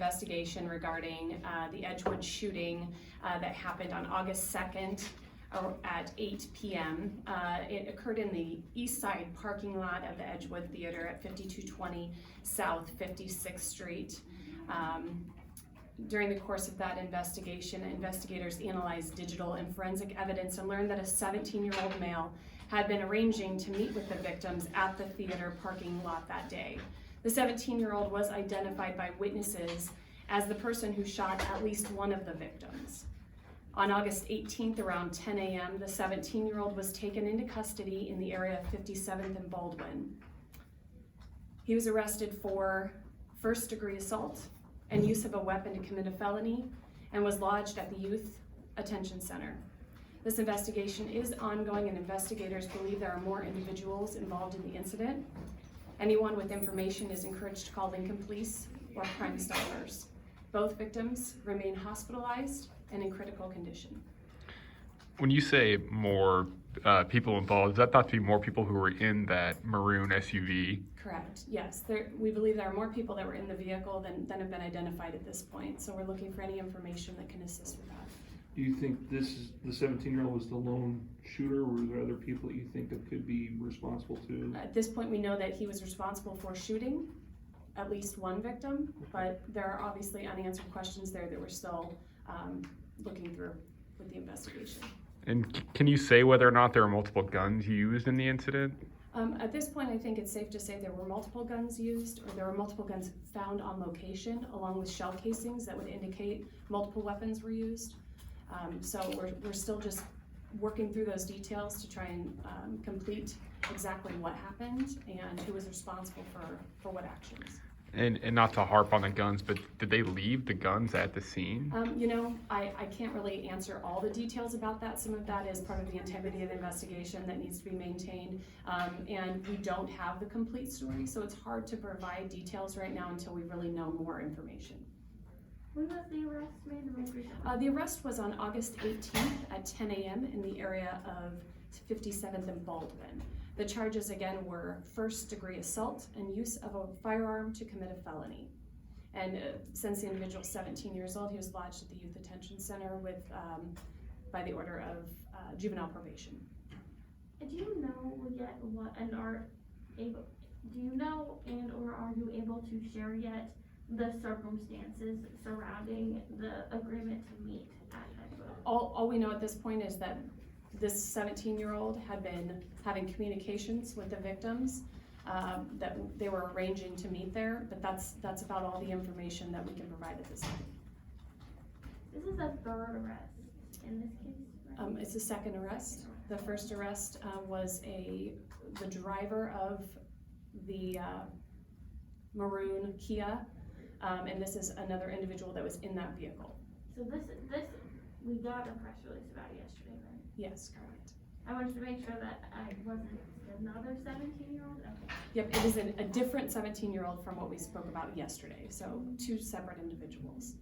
investigation regarding the Edgewood shooting that happened on August 2nd at 8 p.m. It occurred in the east side parking lot of the Edgewood Theater at 5220 South 56th Street. During the course of that investigation, investigators analyzed digital and forensic evidence and learned that a 17-year-old male had been arranging to meet with the victims at the theater parking lot that day. The 17-year-old was identified by witnesses as the person who shot at least one of the victims. On August 18th, around 10 a.m., the 17-year-old was taken into custody in the area of 57th and Baldwin. He was arrested for first-degree assault and use of a weapon to commit a felony, and was lodged at the Youth Attention Center. This investigation is ongoing, and investigators believe there are more individuals involved in the incident. Anyone with information is encouraged to call Lincoln Police or Crime Stoppers. Both victims remain hospitalized and in critical condition. When you say more people involved, is that thought to be more people who were in that maroon SUV? Correct, yes. We believe there are more people that were in the vehicle than have been identified at this point, so we're looking for any information that can assist with that. Do you think this is the 17-year-old was the lone shooter, or were there other people that you think that could be responsible too? At this point, we know that he was responsible for shooting at least one victim, but there are obviously unanswered questions there that we're still looking through with the investigation. And can you say whether or not there were multiple guns used in the incident? At this point, I think it's safe to say there were multiple guns used, or there were multiple guns found on location, along with shell casings that would indicate multiple weapons were used. So we're still just working through those details to try and complete exactly what happened and who was responsible for what actions. And not to harp on the guns, but did they leave the guns at the scene? I can't really answer all the details about that. Some of that is part of the integrity of the investigation that needs to be maintained. And we don't have the complete story, so it's hard to provide details right now until we really know more information. When was the arrest made? The arrest was on August 18th at 10 a.m. in the area of 57th and Baldwin. The charges again were first-degree assault and use of a firearm to commit a felony. And since the individual is 17 years old, he was lodged at the Youth Attention Center with, by the order of juvenile probation. Do you know yet what and are able? Do you know and or are you able to share yet the circumstances surrounding the agreement to meet at Edgewood? All we know at this point is that this 17-year-old had been having communications with the victims, that they were arranging to meet there, but that's about all the information that we can provide at this time. This is the third arrest in this case, right? It's the second arrest. The first arrest was the driver of the maroon Kia, and this is another individual that was in that vehicle. So this we got a press release about it yesterday, right? Yes, correct. I wanted to make sure that I wasn't another 17-year-old. Okay. Yep, it is a different 17-year-old from what we spoke about yesterday, so two separate individuals.